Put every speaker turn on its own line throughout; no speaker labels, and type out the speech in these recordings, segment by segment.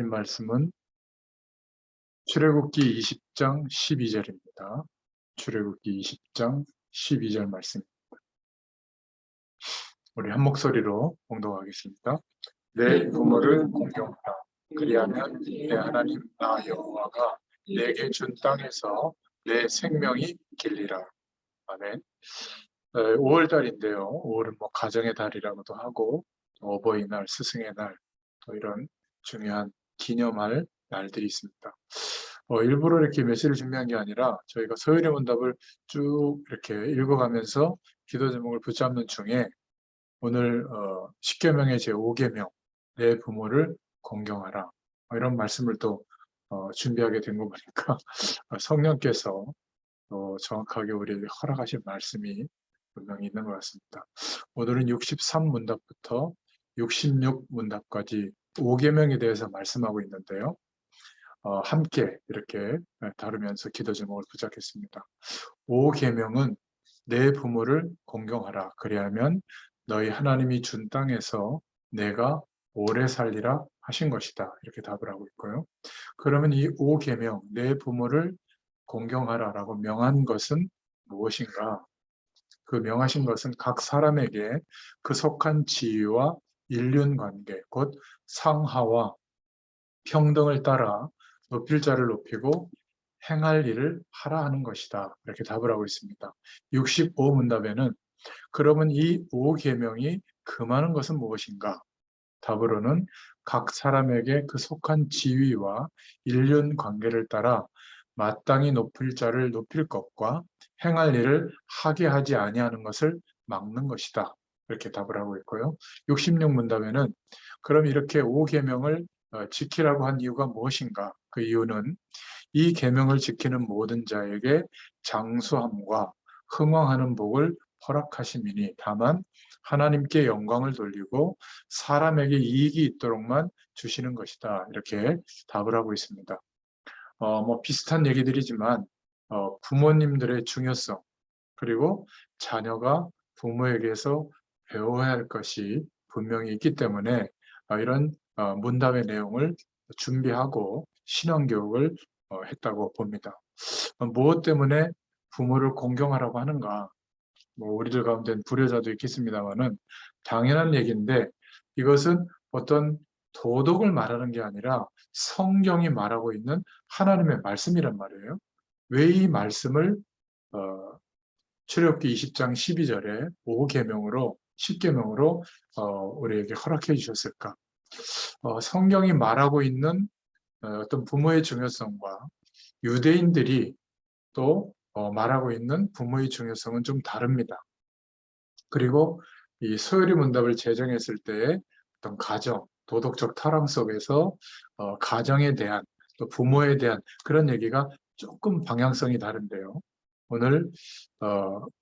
말씀은 출애굽기 20장 12절입니다. 출애굽기 20장 12절 말씀. 우리 한 목소리로 봉독하겠습니다. 내 부모를 공경하라. 그리하면 내 하나님 나 여호와가 내게 준 땅에서 내 생명이 길리라. 아멘. 5월달인데요. 5월은 가정의 달이라고도 하고 어버이날, 스승의 날, 또 이런 중요한 기념할 날들이 있습니다. 일부러 이렇게 메시지를 준비한 게 아니라 저희가 서열의 문답을 쭉 이렇게 읽어가면서 기도 제목을 붙잡는 중에 오늘 10계명의 제5계명 내 부모를 공경하라 이런 말씀을 또 준비하게 된 거 보니까 성령께서 정확하게 우리에게 허락하신 말씀이 분명히 있는 것 같습니다. 오늘은 63문답부터 66문답까지 5계명에 대해서 말씀하고 있는데요. 함께 이렇게 다루면서 기도 제목을 붙잡겠습니다. 5계명은 내 부모를 공경하라. 그리하면 너희 하나님이 준 땅에서 내가 오래 살리라 하신 것이다. 이렇게 답을 하고 있고요. 그러면 이 5계명, 내 부모를 공경하라라고 명한 것은 무엇인가? 그 명하신 것은 각 사람에게 그 속한 지위와 인륜관계, 곧 상하와 평등을 따라 높일 자를 높이고 행할 일을 하라 하는 것이다. 이렇게 답을 하고 있습니다. 65문답에는 그러면 이 5계명이 금하는 것은 무엇인가? 답으로는 각 사람에게 그 속한 지위와 인륜 관계를 따라 마땅히 높일 자를 높일 것과 행할 일을 하게 하지 아니하는 것을 막는 것이다. 이렇게 답을 하고 있고요. 66문답에는 그럼 이렇게 5계명을 지키라고 한 이유가 무엇인가? 그 이유는 이 계명을 지키는 모든 자에게 장수함과 흥왕하는 복을 허락하심이니 다만 하나님께 영광을 돌리고 사람에게 이익이 있도록만 주시는 것이다. 이렇게 답을 하고 있습니다. 비슷한 얘기들이지만 부모님들의 중요성 그리고 자녀가 부모에게서 배워야 할 것이 분명히 있기 때문에 이런 문답의 내용을 준비하고 신앙교육을 했다고 봅니다. 무엇 때문에 부모를 공경하라고 하는가? 우리들 가운데는 불효자도 있겠습니다만은 당연한 얘기인데 이것은 어떤 도덕을 말하는 게 아니라 성경이 말하고 있는 하나님의 말씀이란 말이에요. 왜 이 말씀을 출애굽기 20장 12절에 5계명으로 10계명으로 우리에게 허락해 주셨을까? 성경이 말하고 있는 어떤 부모의 중요성과 유대인들이 또 말하고 있는 부모의 중요성은 좀 다릅니다. 그리고 이 소요리 문답을 제정했을 때의 어떤 가정, 도덕적 타락 속에서 가정에 대한 또 부모에 대한 그런 얘기가 조금 방향성이 다른데요. 오늘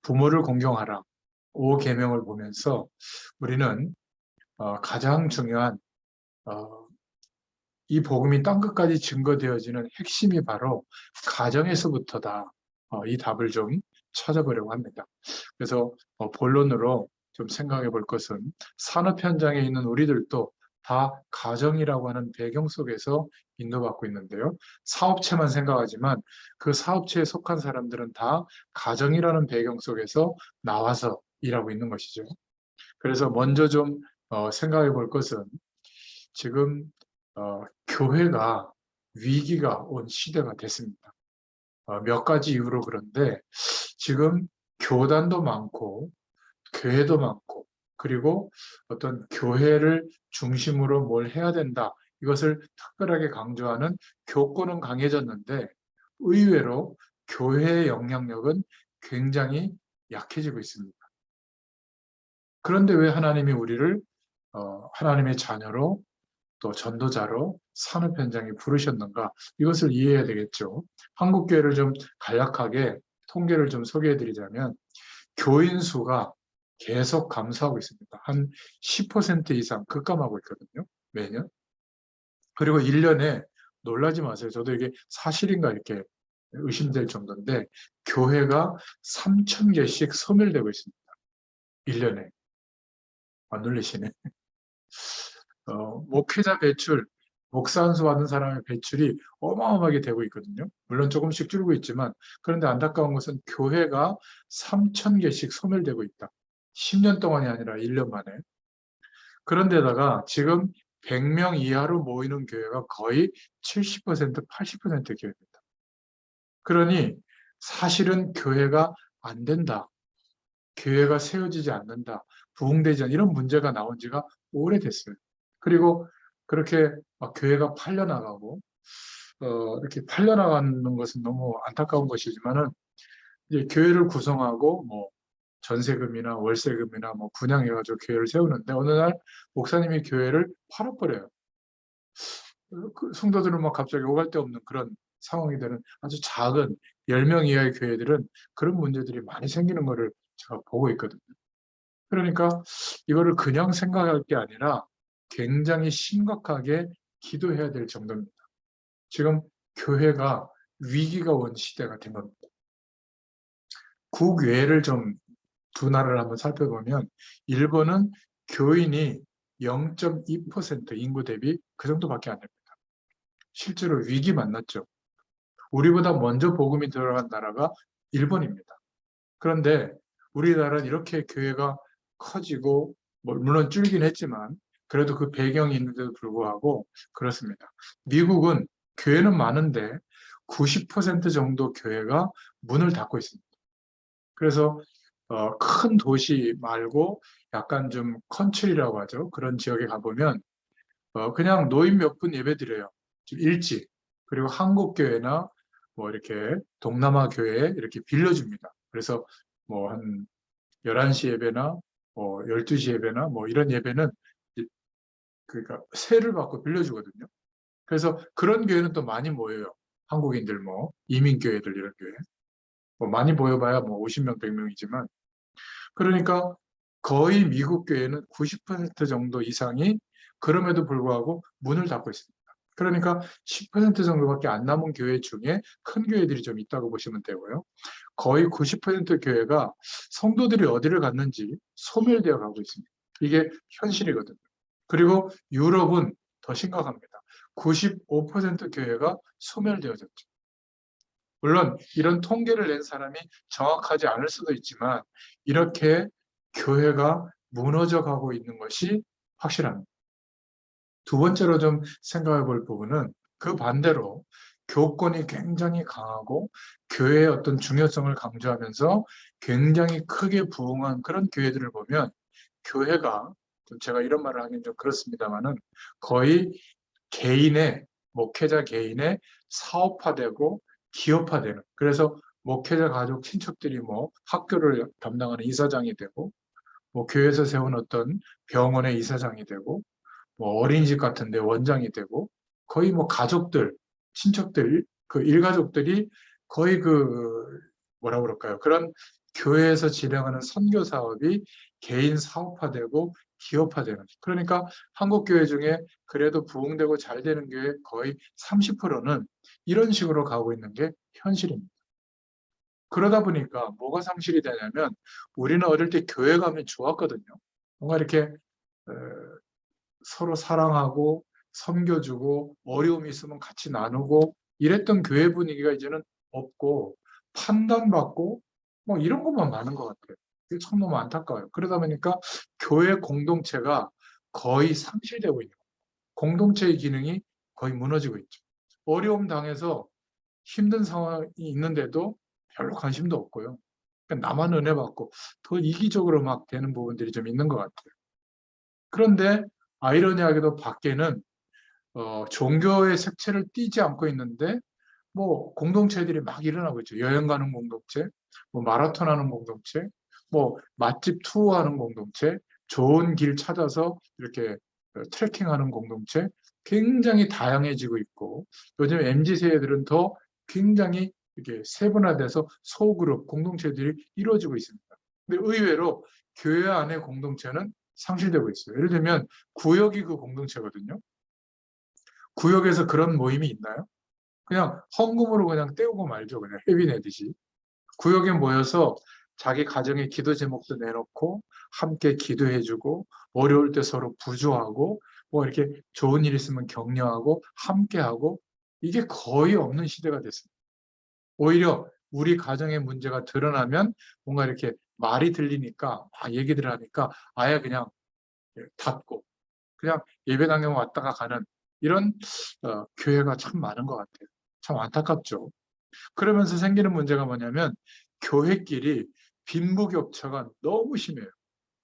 부모를 공경하라 5계명을 보면서 우리는 가장 중요한 이 복음이 땅끝까지 증거되어지는 핵심이 바로 가정에서부터다. 이 답을 좀 찾아보려고 합니다. 그래서 본론으로 좀 생각해 볼 것은 산업 현장에 있는 우리들도 다 가정이라고 하는 배경 속에서 인도받고 있는데요. 사업체만 생각하지만 그 사업체에 속한 사람들은 다 가정이라는 배경 속에서 나와서 일하고 있는 것이죠. 그래서 먼저 좀 생각해 볼 것은 지금 교회가 위기가 온 시대가 됐습니다. 몇 가지 이유로 그런데 지금 교단도 많고 교회도 많고 그리고 어떤 교회를 중심으로 뭘 해야 된다. 이것을 특별하게 강조하는 교권은 강해졌는데 의외로 교회의 영향력은 굉장히 약해지고 있습니다. 그런데 왜 하나님이 우리를 하나님의 자녀로 또 전도자로 산업 현장에 부르셨는가? 이것을 이해해야 되겠죠. 한국 교회를 좀 간략하게 통계를 좀 소개해 드리자면 교인 수가 계속 감소하고 있습니다. 한 10% 이상 급감하고 있거든요. 매년. 그리고 1년에 놀라지 마세요. 저도 이게 사실인가 이렇게 의심될 정도인데 교회가 3,000개씩 소멸되고 있습니다. 1년에. 안 놀리시네. 목회자 배출 목사 안수 받는 사람의 배출이 어마어마하게 되고 있거든요. 물론 조금씩 줄고 있지만, 그런데 안타까운 것은 교회가 3,000개씩 소멸되고 있다. 10년 동안이 아니라 1년 만에. 그런데다가 지금 100명 이하로 모이는 교회가 거의 70%, 80% 교회입니다. 그러니 사실은 교회가 안 된다. 교회가 세워지지 않는다. 부흥되지 않는 이런 문제가 나온 지가 오래됐어요. 그리고 그렇게 막 교회가 팔려나가고 이렇게 팔려나가는 것은 너무 안타까운 것이지만은 이제 교회를 구성하고 뭐 전세금이나 월세금이나 뭐 분양해가지고 교회를 세우는데 어느 날 목사님이 교회를 팔아버려요. 그 성도들은 막 갑자기 오갈 데 없는 그런 상황이 되는 아주 작은 10명 이하의 교회들은 그런 문제들이 많이 생기는 것을 제가 보고 있거든요. 그러니까 이거를 그냥 생각할 게 아니라 굉장히 심각하게 기도해야 될 정도입니다. 지금 교회가 위기가 온 시대가 된 겁니다. 국외를 좀 두 나라를 한번 살펴보면 일본은 교인이 0.2% 인구 대비 그 정도밖에 안 됩니다. 실제로 위기 만났죠. 우리보다 먼저 복음이 들어간 나라가 일본입니다. 그런데 우리나라는 이렇게 교회가 커지고 물론 줄긴 했지만 그래도 그 배경이 있는데도 불구하고 그렇습니다. 미국은 교회는 많은데 90% 정도 교회가 문을 닫고 있습니다. 그래서 큰 도시 말고 약간 좀 컨트리라고 하죠. 그런 지역에 가보면 그냥 노인 몇 분 예배 드려요. 좀 일찍. 그리고 한국 교회나 뭐 이렇게 동남아 교회에 이렇게 빌려줍니다. 그래서 뭐 한 11시 예배나 뭐 12시 예배나 뭐 이런 예배는 그러니까 세를 받고 빌려주거든요. 그래서 그런 교회는 또 많이 모여요. 한국인들 뭐 이민교회들 이런 교회. 뭐 많이 모여봐야 뭐 50명, 100명이지만 그러니까 거의 미국 교회는 90% 정도 이상이 그럼에도 불구하고 문을 닫고 있습니다. 그러니까 10% 정도밖에 안 남은 교회 중에 큰 교회들이 좀 있다고 보시면 되고요. 거의 90% 교회가 성도들이 어디를 갔는지 소멸되어 가고 있습니다. 이게 현실이거든요. 그리고 유럽은 더 심각합니다. 95% 교회가 소멸되어졌죠. 물론 이런 통계를 낸 사람이 정확하지 않을 수도 있지만 이렇게 교회가 무너져 가고 있는 것이 확실합니다. 두 번째로 좀 생각해 볼 부분은 그 반대로 교권이 굉장히 강하고 교회의 어떤 중요성을 강조하면서 굉장히 크게 부흥한 그런 교회들을 보면 교회가 제가 이런 말을 하긴 좀 그렇습니다만은 거의 개인의 목회자 개인의 사업화되고 기업화되는 그래서 목회자 가족 친척들이 뭐 학교를 담당하는 이사장이 되고 뭐 교회에서 세운 어떤 병원의 이사장이 되고 뭐 어린이집 같은 데 원장이 되고 거의 뭐 가족들 친척들 그 일가족들이 거의 그 뭐라 그럴까요 그런 교회에서 진행하는 선교 사업이 개인 사업화되고 기업화되는 그러니까 한국 교회 중에 그래도 부흥되고 잘 되는 교회 거의 30%는 이런 식으로 가고 있는 게 현실입니다. 그러다 보니까 뭐가 상실이 되냐면 우리는 어릴 때 교회 가면 좋았거든요. 뭔가 이렇게 서로 사랑하고 섬겨주고 어려움이 있으면 같이 나누고 이랬던 교회 분위기가 이제는 없고 판단받고 뭐 이런 것만 많은 것 같아요. 그게 참 너무 안타까워요. 그러다 보니까 교회 공동체가 거의 상실되고 있는 거예요. 공동체의 기능이 거의 무너지고 있죠. 어려움 당해서 힘든 상황이 있는데도 별로 관심도 없고요. 그러니까 나만 은혜 받고 더 이기적으로 막 되는 부분들이 좀 있는 것 같아요. 그런데 아이러니하게도 밖에는 종교의 색채를 띠지 않고 있는데 뭐 공동체들이 막 일어나고 있죠. 여행 가는 공동체, 뭐 마라톤 하는 공동체, 뭐 맛집 투어하는 공동체, 좋은 길 찾아서 이렇게 트레킹하는 공동체 굉장히 다양해지고 있고 요즘 MZ 세대들은 더 굉장히 이렇게 세분화돼서 소그룹 공동체들이 이루어지고 있습니다. 근데 의외로 교회 안의 공동체는 상실되고 있어요. 예를 들면 구역이 그 공동체거든요. 구역에서 그런 모임이 있나요? 그냥 헌금으로 그냥 때우고 말죠. 그냥 회비 내듯이. 구역에 모여서 자기 가정의 기도 제목도 내놓고 함께 기도해주고 어려울 때 서로 부조하고 뭐 이렇게 좋은 일 있으면 격려하고 함께하고 이게 거의 없는 시대가 됐습니다. 오히려 우리 가정의 문제가 드러나면 뭔가 이렇게 말이 들리니까 얘기들을 하니까 아예 그냥 닫고 그냥 예배당에 왔다가 가는 이런 교회가 참 많은 것 같아요. 참 안타깝죠. 그러면서 생기는 문제가 뭐냐면 교회끼리 빈부격차가 너무 심해요.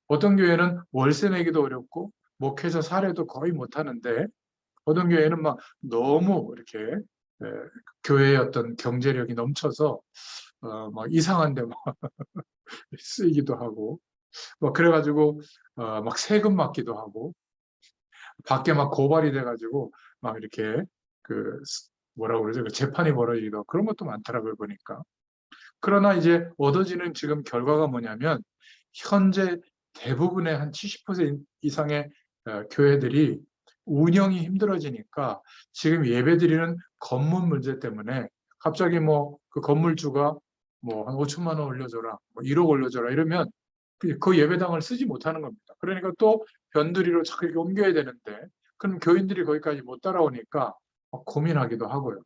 어떤 교회는 월세 내기도 어렵고 목회자 사례도 거의 못하는데 어떤 교회는 막 너무 이렇게 교회의 어떤 경제력이 넘쳐서 막 이상한 데 막 쓰이기도 하고 뭐 그래가지고 막 세금 맞기도 하고 밖에 막 고발이 돼가지고 막 이렇게 그 뭐라고 그러죠? 그 재판이 벌어지기도 하고 그런 것도 많더라고요 보니까. 그러나 이제 얻어지는 지금 결과가 뭐냐면 현재 대부분의 한 70% 이상의 교회들이 운영이 힘들어지니까 지금 예배드리는 건물 문제 때문에 갑자기 뭐 그 건물주가 뭐 한 5천만 원 올려줘라, 뭐 1억 올려줘라 이러면 그 예배당을 쓰지 못하는 겁니다. 그러니까 또 변두리로 자꾸 이렇게 옮겨야 되는데 그럼 교인들이 거기까지 못 따라오니까 고민하기도 하고요.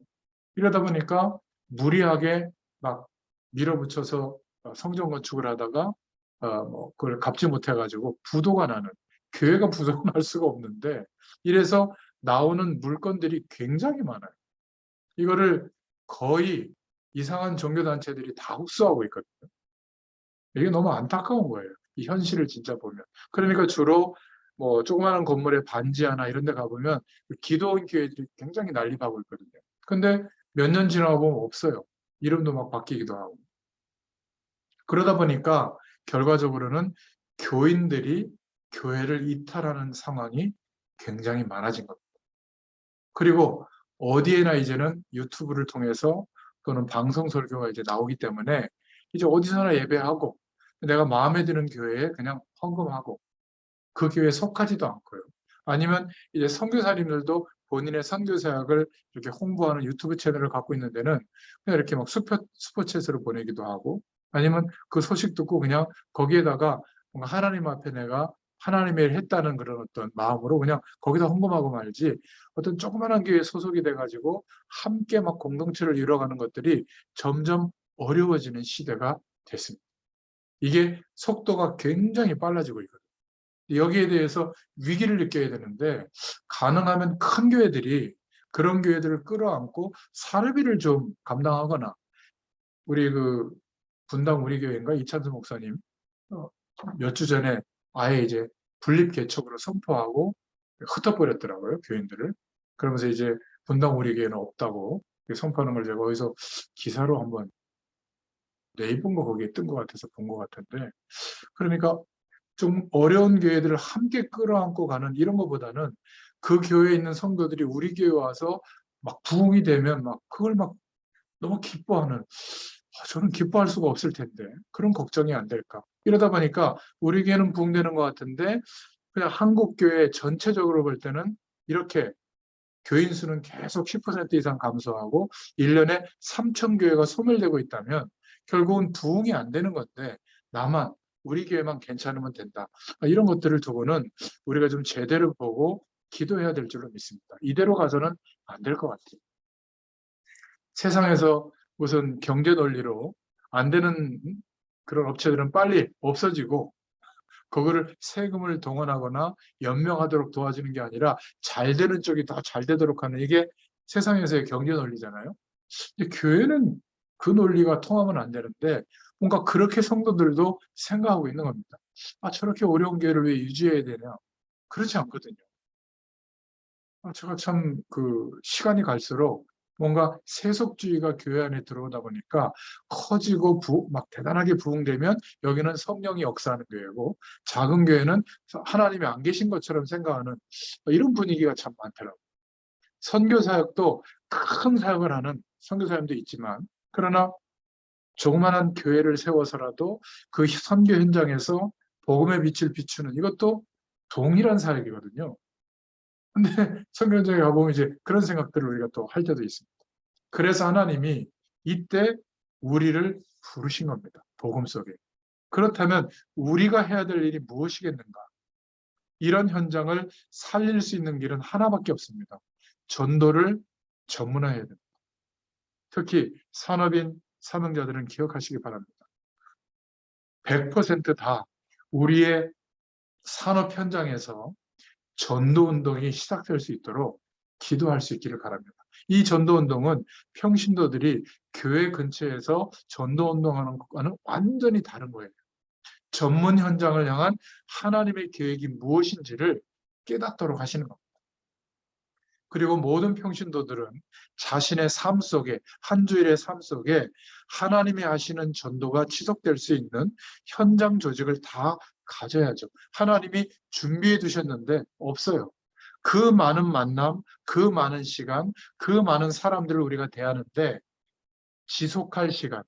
이러다 보니까 무리하게 막 밀어붙여서 성전 건축을 하다가 뭐 그걸 갚지 못해가지고 부도가 나는 교회가 부도가 날 수가 없는데 이래서 나오는 물건들이 굉장히 많아요. 이거를 거의 이상한 종교단체들이 다 흡수하고 있거든요. 이게 너무 안타까운 거예요. 이 현실을 진짜 보면. 그러니까 주로 뭐 조그마한 건물에 반지 하나 이런 데 가보면 기도원 교회들이 굉장히 난립하고 있거든요. 근데 몇 년 지나고 보면 없어요. 이름도 막 바뀌기도 하고. 그러다 보니까 결과적으로는 교인들이 교회를 이탈하는 상황이 굉장히 많아진 겁니다. 그리고 어디에나 이제는 유튜브를 통해서 또는 방송 설교가 이제 나오기 때문에 이제 어디서나 예배하고 내가 마음에 드는 교회에 그냥 헌금하고 그 교회에 속하지도 않고요. 아니면 이제 선교사님들도 본인의 선교 사역을 이렇게 홍보하는 유튜브 채널을 갖고 있는 데는 그냥 이렇게 막 슈퍼챗으로 보내기도 하고 아니면 그 소식 듣고 그냥 거기에다가 뭔가 하나님 앞에 내가 하나님의 일 했다는 그런 어떤 마음으로 그냥 거기다 헌금하고 말지 어떤 조그마한 교회에 소속이 돼가지고 함께 막 공동체를 이뤄가는 것들이 점점 어려워지는 시대가 됐습니다. 이게 속도가 굉장히 빨라지고 있거든요. 여기에 대해서 위기를 느껴야 되는데 가능하면 큰 교회들이 그런 교회들을 끌어안고 사례비를 좀 감당하거나 우리 그 분당 우리 교회인가 이찬수 목사님 몇 주 전에 아예 이제 분립 개척으로 선포하고 흩어버렸더라고요 교인들을. 그러면서 이제 분당 우리 교회는 없다고 선포하는 걸 제가 어디서 기사로 한번 네이버인가 거기에 뜬 것 같아서 본 것 같은데 그러니까 좀 어려운 교회들을 함께 끌어안고 가는 이런 것보다는 그 교회에 있는 성도들이 우리 교회에 와서 막 부흥이 되면 막 그걸 막 너무 기뻐하는 저는 기뻐할 수가 없을 텐데 그런 걱정이 안 될까. 이러다 보니까 우리 교회는 부흥되는 것 같은데 그냥 한국 교회 전체적으로 볼 때는 이렇게 교인 수는 계속 10% 이상 감소하고 1년에 3천 교회가 소멸되고 있다면 결국은 부흥이 안 되는 건데 나만 우리 교회만 괜찮으면 된다. 이런 것들을 두고는 우리가 좀 제대로 보고 기도해야 될 줄로 믿습니다. 이대로 가서는 안 될 것 같아요. 세상에서 무슨 경제 논리로 안 되는 그런 업체들은 빨리 없어지고 그거를 세금을 동원하거나 연명하도록 도와주는 게 아니라 잘 되는 쪽이 더 잘 되도록 하는 이게 세상에서의 경제 논리잖아요. 근데 교회는 그 논리가 통하면 안 되는데 뭔가 그렇게 성도들도 생각하고 있는 겁니다. 저렇게 어려운 교회를 왜 유지해야 되냐? 그렇지 않거든요. 제가 참 그 시간이 갈수록 뭔가 세속주의가 교회 안에 들어오다 보니까 커지고 막 대단하게 부흥되면 여기는 성령이 역사하는 교회고 작은 교회는 하나님이 안 계신 것처럼 생각하는 이런 분위기가 참 많더라고요. 선교 사역도 큰 사역을 하는 선교 사님도 있지만 그러나 조그마한 교회를 세워서라도 그 선교 현장에서 복음의 빛을 비추는 이것도 동일한 사역이거든요. 근데 성경장에 가보면 이제 그런 생각들을 우리가 또 할 때도 있습니다. 그래서 하나님이 이때 우리를 부르신 겁니다. 복음 속에. 그렇다면 우리가 해야 될 일이 무엇이겠는가? 이런 현장을 살릴 수 있는 길은 하나밖에 없습니다. 전도를 전문화해야 됩니다. 특히 산업인 사명자들은 기억하시기 바랍니다. 100%다 우리의 산업 현장에서 전도운동이 시작될 수 있도록 기도할 수 있기를 바랍니다. 이 전도운동은 평신도들이 교회 근처에서 전도운동하는 것과는 완전히 다른 거예요. 전문 현장을 향한 하나님의 계획이 무엇인지를 깨닫도록 하시는 겁니다. 그리고 모든 평신도들은 자신의 삶 속에, 한 주일의 삶 속에 하나님이 하시는 전도가 지속될 수 있는 현장 조직을 다 가져야죠. 하나님이 준비해 두셨는데 없어요. 그 많은 만남, 그 많은 시간, 그 많은 사람들을 우리가 대하는데 지속할 시간,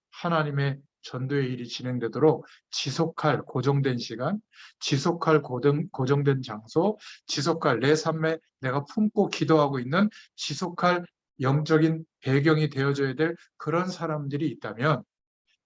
하나님의 전도의 일이 진행되도록 지속할 고정된 시간, 지속할 고정된 장소, 지속할 내 삶에 내가 품고 기도하고 있는 지속할 영적인 배경이 되어줘야 될 그런 사람들이 있다면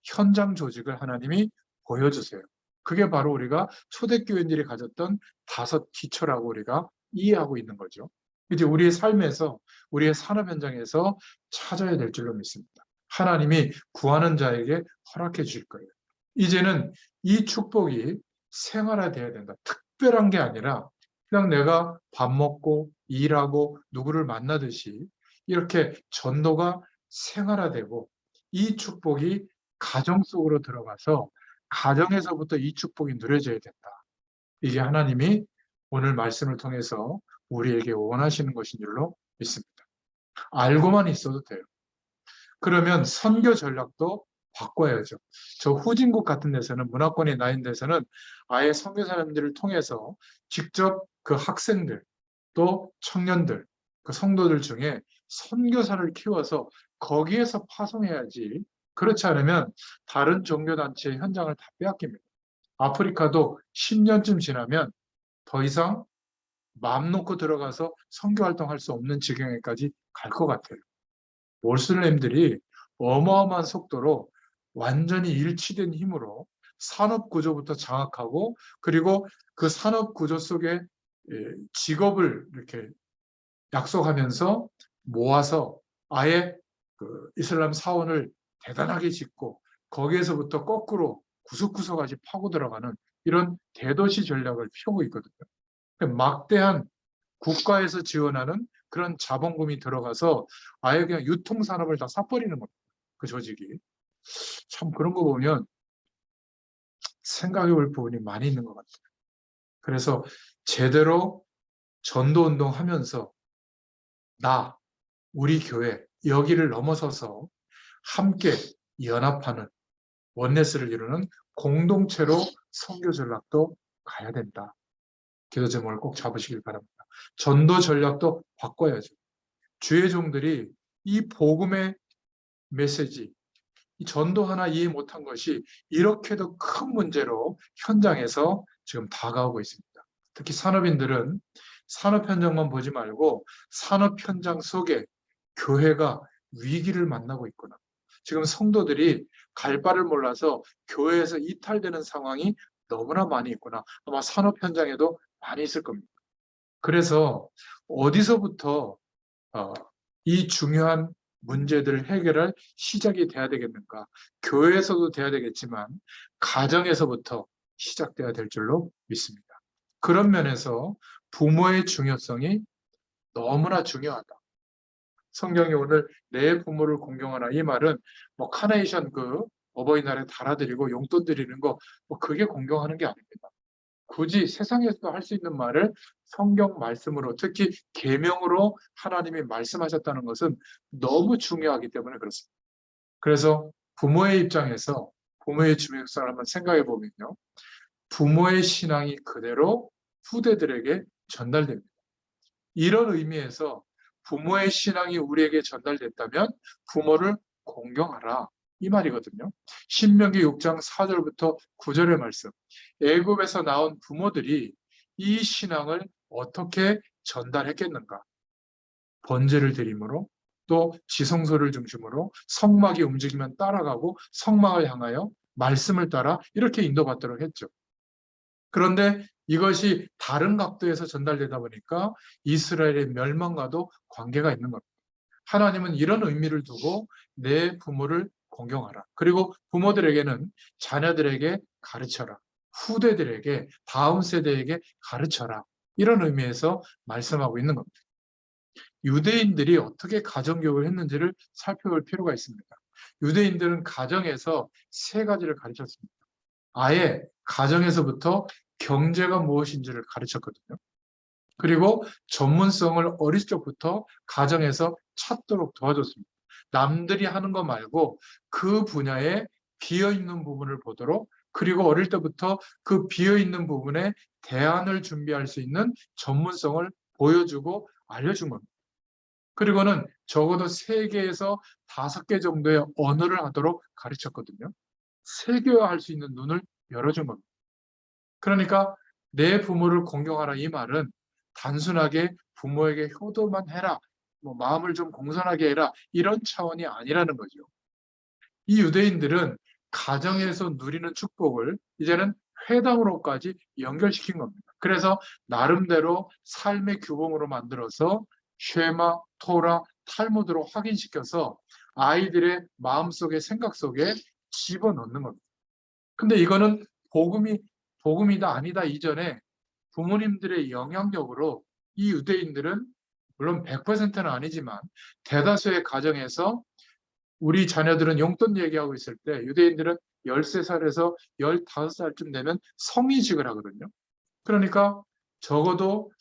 현장 조직을 하나님이 보여주세요. 그게 바로 우리가 초대교인들이 가졌던 5기초라고 우리가 이해하고 있는 거죠. 이제 우리의 삶에서, 우리의 산업 현장에서 찾아야 될 줄로 믿습니다. 하나님이 구하는 자에게 허락해 주실 거예요. 이제는 이 축복이 생활화돼야 된다. 특별한 게 아니라 그냥 내가 밥 먹고 일하고 누구를 만나듯이 이렇게 전도가 생활화되고 이 축복이 가정 속으로 들어가서 가정에서부터 이 축복이 누려져야 된다. 이게 하나님이 오늘 말씀을 통해서 우리에게 원하시는 것인 줄로 믿습니다. 알고만 있어도 돼요. 그러면 선교 전략도 바꿔야죠. 저 후진국 같은 데서는, 문화권이 나인 데서는 아예 선교사님들을 통해서 직접 그 학생들 또 청년들, 그 성도들 중에 선교사를 키워서 거기에서 파송해야지. 그렇지 않으면 다른 종교단체의 현장을 다 빼앗깁니다. 아프리카도 10년쯤 지나면 더 이상 마음 놓고 들어가서 선교활동할 수 없는 지경에까지 갈 것 같아요. 몰슬렘들이 어마어마한 속도로 완전히 일치된 힘으로 산업구조부터 장악하고, 그리고 그 산업구조 속에 직업을 이렇게 약속하면서 모아서 아예 그 이슬람 사원을 대단하게 짓고 거기에서부터 거꾸로 구석구석까지 파고 들어가는 이런 대도시 전략을 펴고 있거든요. 막대한 국가에서 지원하는 그런 자본금이 들어가서 아예 그냥 유통산업을 다 싹버리는 겁니다. 그 조직이. 참 그런 거 보면 생각해 볼 부분이 많이 있는 것 같아요. 그래서 제대로 전도운동 하면서 우리 교회, 여기를 넘어서서 함께 연합하는 원네스를 이루는 공동체로 선교 전략도 가야 된다. 기도 제목을 꼭 잡으시길 바랍니다. 전도 전략도 바꿔야죠. 주의 종들이 이 복음의 메시지, 이 전도 하나 이해 못한 것이 이렇게도 큰 문제로 현장에서 지금 다가오고 있습니다. 특히 산업인들은 산업 현장만 보지 말고 산업 현장 속에 교회가 위기를 만나고 있구나. 지금 성도들이 갈 바를 몰라서 교회에서 이탈되는 상황이 너무나 많이 있구나. 아마 산업 현장에도 많이 있을 겁니다. 그래서 어디서부터 이 중요한 문제들을 해결할 시작이 돼야 되겠는가? 교회에서도 돼야 되겠지만 가정에서부터 시작돼야 될 줄로 믿습니다. 그런 면에서 부모의 중요성이 너무나 중요하다. 성경이 오늘 내 부모를 공경하라, 이 말은 뭐 카네이션 그 어버이날에 달아드리고 용돈 드리는 거, 뭐 그게 공경하는 게 아닙니다. 굳이 세상에서도 할 수 있는 말을 성경 말씀으로, 특히 계명으로 하나님이 말씀하셨다는 것은 너무 중요하기 때문에 그렇습니다. 그래서 부모의 입장에서 부모의 중요성을 한번 생각해 보면요, 부모의 신앙이 그대로 후대들에게 전달됩니다. 이런 의미에서 부모의 신앙이 우리에게 전달됐다면 부모를 공경하라, 이 말이거든요. 신명기 6장 4절부터 9절의 말씀. 애굽에서 나온 부모들이 이 신앙을 어떻게 전달했겠는가? 번제를 드림으로, 또 지성소를 중심으로 성막이 움직이면 따라가고 성막을 향하여 말씀을 따라 이렇게 인도받도록 했죠. 그런데 이것이 다른 각도에서 전달되다 보니까 이스라엘의 멸망과도 관계가 있는 겁니다. 하나님은 이런 의미를 두고 내 부모를 공경하라. 그리고 부모들에게는 자녀들에게 가르쳐라. 후대들에게, 다음 세대에게 가르쳐라. 이런 의미에서 말씀하고 있는 겁니다. 유대인들이 어떻게 가정교육을 했는지를 살펴볼 필요가 있습니다. 유대인들은 가정에서 세 가지를 가르쳤습니다. 아예 가정에서부터 경제가 무엇인지를 가르쳤거든요. 그리고 전문성을 어릴 적부터 가정에서 찾도록 도와줬습니다. 남들이 하는 거 말고 그 분야에 비어있는 부분을 보도록, 그리고 어릴 때부터 그 비어있는 부분에 대안을 준비할 수 있는 전문성을 보여주고 알려준 겁니다. 그리고는 적어도 3개에서 5개 정도의 언어를 하도록 가르쳤거든요. 세계화할 수 있는 눈을 열어준 겁니다. 그러니까 내 부모를 공경하라, 이 말은 단순하게 부모에게 효도만 해라, 뭐 마음을 좀 공손하게 해라, 이런 차원이 아니라는 거죠. 이 유대인들은 가정에서 누리는 축복을 이제는 회당으로까지 연결시킨 겁니다. 그래서 나름대로 삶의 규범으로 만들어서 쉐마, 토라, 탈무드로 확인시켜서 아이들의 마음속에, 생각 속에 집어넣는 겁니다. 근데 이거는 복음이다 아니다 이전에 부모님들의 영향력으로 이 유대인들은, 물론 100%는 아니지만 대다수의 가정에서 우리 자녀들은 용돈 얘기하고 있을 때 유대인들은 13살에서 15살쯤 되면 성인식을 하거든요. 그러니까 적어도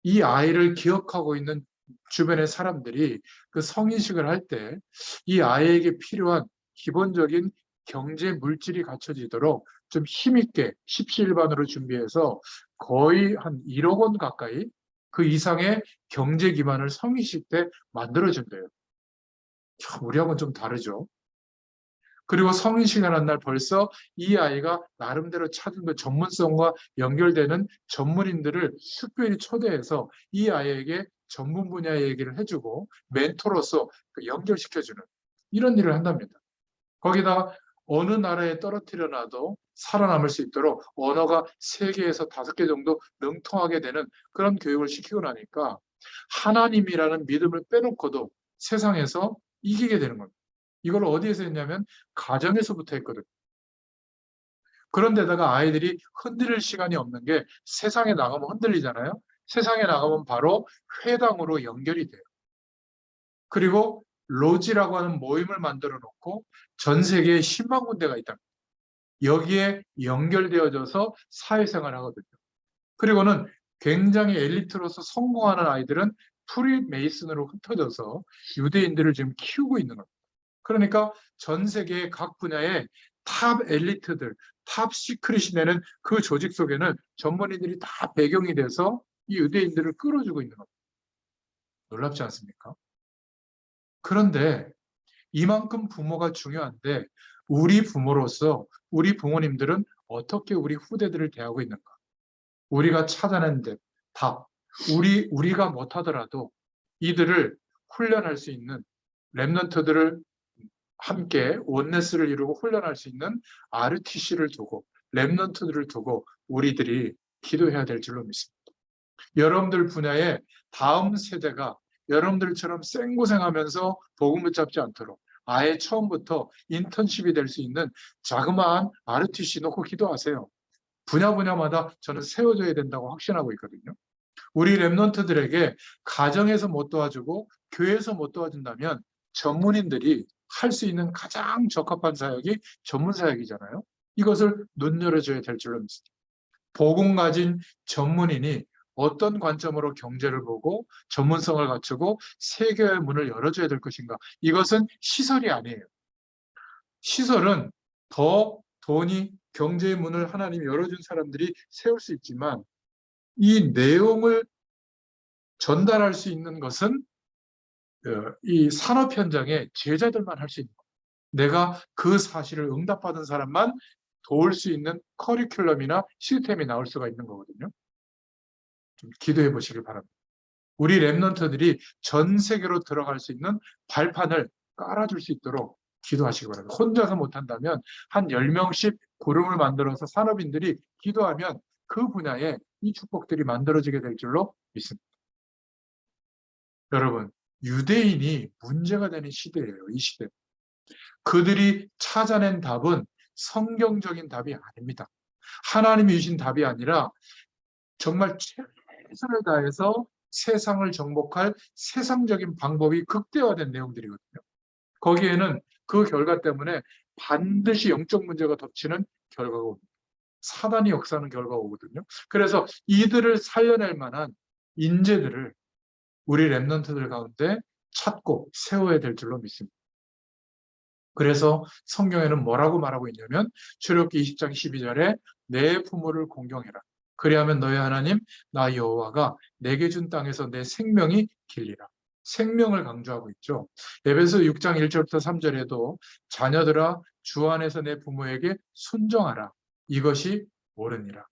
이 아이를 기억하고 있는 주변의 사람들이 그 성인식을 할 때 이 아이에게 필요한 기본적인 경제 물질이 갖춰지도록 좀 힘있게 십시일반으로 준비해서 거의 한 1억 원 가까이, 그 이상의 경제 기반을 성인식 때 만들어준대요. 우리하고는 좀 다르죠. 그리고 성인식 하는 날 벌써 이 아이가 나름대로 찾은 그 전문성과 연결되는 전문인들을 특별히 초대해서 이 아이에게 전문 분야의 얘기를 해주고 멘토로서 연결시켜주는 이런 일을 한답니다. 거기다가 어느 나라에 떨어뜨려 놔도 살아남을 수 있도록 언어가 3개에서 5개 정도 능통하게 되는 그런 교육을 시키고 나니까 하나님이라는 믿음을 빼놓고도 세상에서 이기게 되는 겁니다. 이걸 어디에서 했냐면 가정에서부터 했거든요. 그런데다가 아이들이 흔들릴 시간이 없는 게, 세상에 나가면 흔들리잖아요. 세상에 나가면 바로 회당으로 연결이 돼요. 그리고 로지라고 하는 모임을 만들어 놓고 전 세계에 10만 군데가 있다. 여기에 연결되어져서 사회생활을 하거든요. 그리고는 굉장히 엘리트로서 성공하는 아이들은 프리 메이슨으로 흩어져서 유대인들을 지금 키우고 있는 겁니다. 그러니까 전 세계의 각 분야의 탑 엘리트들, 탑 시크릿이 되는 그 조직 속에는 전문인들이 다 배경이 돼서 이 유대인들을 끌어주고 있는 겁니다. 놀랍지 않습니까? 그런데 이만큼 부모가 중요한데 우리 부모로서 우리 부모님들은 어떻게 우리 후대들을 대하고 있는가? 우리가 찾아낸 답, 우리가 못하더라도 이들을 훈련할 수 있는 랩런트들을 함께 원네스를 이루고 훈련할 수 있는 RTC를 두고, 랩런트들을 두고 우리들이 기도해야 될 줄로 믿습니다. 여러분들 분야에 다음 세대가 여러분들처럼 생고생하면서 복음 붙잡지 않도록 아예 처음부터 인턴십이 될 수 있는 자그마한 RTC 놓고 기도하세요. 분야마다 저는 세워져야 된다고 확신하고 있거든요. 우리 랩런트들에게 가정에서 못 도와주고 교회에서 못 도와준다면 전문인들이 할 수 있는 가장 적합한 사역이 전문 사역이잖아요. 이것을 눈여겨줘야 될 줄로 믿습니다. 복음 가진 전문인이 어떤 관점으로 경제를 보고 전문성을 갖추고 세계의 문을 열어줘야 될 것인가. 이것은 시설이 아니에요. 시설은 더 돈이, 경제의 문을 하나님이 열어준 사람들이 세울 수 있지만 이 내용을 전달할 수 있는 것은 이 산업 현장의 제자들만 할 수 있는 거예요. 내가 그 사실을 응답받은 사람만 도울 수 있는 커리큘럼이나 시스템이 나올 수가 있는 거거든요. 좀 기도해 보시길 바랍니다. 우리 랩런트들이 전 세계로 들어갈 수 있는 발판을 깔아줄 수 있도록 기도하시기 바랍니다. 혼자서 못한다면 한 10명씩 그룹을 만들어서 산업인들이 기도하면 그 분야에 이 축복들이 만들어지게 될 줄로 믿습니다. 여러분, 유대인이 문제가 되는 시대예요. 이 시대. 그들이 찾아낸 답은 성경적인 답이 아닙니다. 하나님이 주신 답이 아니라 정말 최선을 다해서 세상을 정복할 세상적인 방법이 극대화된 내용들이거든요. 거기에는 그 결과 때문에 반드시 영적 문제가 덮치는 결과가 옵니다. 사단이 역사하는 결과가 오거든요. 그래서 이들을 살려낼 만한 인재들을 우리 렘넌트들 가운데 찾고 세워야 될 줄로 믿습니다. 그래서 성경에는 뭐라고 말하고 있냐면 출애굽기 20장 12절에 내 부모를 공경해라. 그리하면 너의 하나님 나 여호와가 내게 준 땅에서 내 생명이 길리라. 생명을 강조하고 있죠. 에베소 6장 1절부터 3절에도 자녀들아 주 안에서 내 부모에게 순종하라. 이것이 옳으니라.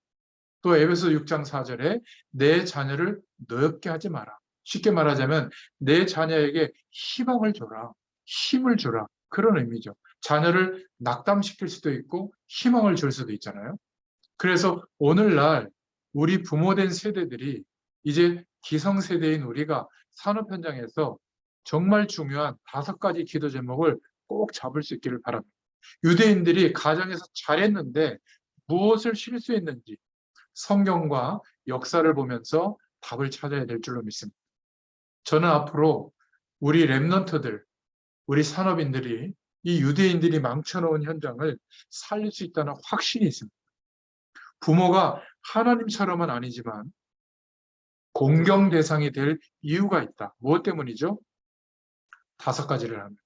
또 에베소 6장 4절에 내 자녀를 노엽게 하지 마라. 쉽게 말하자면 내 자녀에게 희망을 줘라. 힘을 주라. 그런 의미죠. 자녀를 낙담시킬 수도 있고 희망을 줄 수도 있잖아요. 그래서 오늘날 우리 부모된 세대들이 이제 기성세대인 우리가 산업 현장에서 정말 중요한 5가지 기도 제목을 꼭 잡을 수 있기를 바랍니다. 유대인들이 가정에서 잘했는데 무엇을 실수했는지 성경과 역사를 보면서 답을 찾아야 될 줄로 믿습니다. 저는 앞으로 우리 렘넌트들, 우리 산업인들이 이 유대인들이 망쳐놓은 현장을 살릴 수 있다는 확신이 있습니다. 부모가 하나님처럼은 아니지만 공경 대상이 될 이유가 있다. 무엇 때문이죠? 5가지를 하면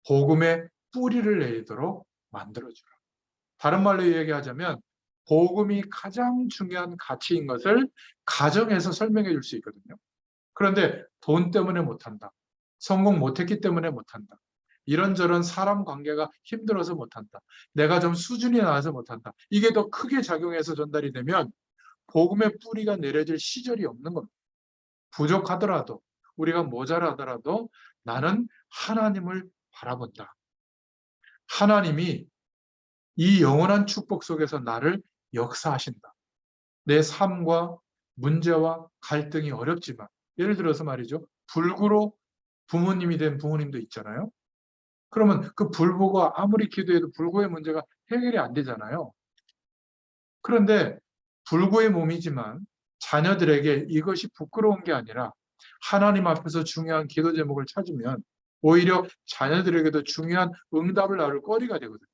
복음의 뿌리를 내리도록 만들어주라. 다른 말로 이야기하자면 복음이 가장 중요한 가치인 것을 가정에서 설명해 줄 수 있거든요. 그런데 돈 때문에 못한다. 성공 못했기 때문에 못한다. 이런저런 사람 관계가 힘들어서 못한다. 내가 좀 수준이 나와서 못한다. 이게 더 크게 작용해서 전달이 되면 복음의 뿌리가 내려질 시절이 없는 겁니다. 부족하더라도 우리가 모자라더라도 나는 하나님을 바라본다. 하나님이 이 영원한 축복 속에서 나를 역사하신다. 내 삶과 문제와 갈등이 어렵지만 예를 들어서 말이죠. 불구로 부모님이 된 부모님도 있잖아요. 그러면 그 불구가 아무리 기도해도 불구의 문제가 해결이 안 되잖아요. 그런데 불구의 몸이지만 자녀들에게 이것이 부끄러운 게 아니라 하나님 앞에서 중요한 기도 제목을 찾으면 오히려 자녀들에게도 중요한 응답을 나눌 거리가 되거든요.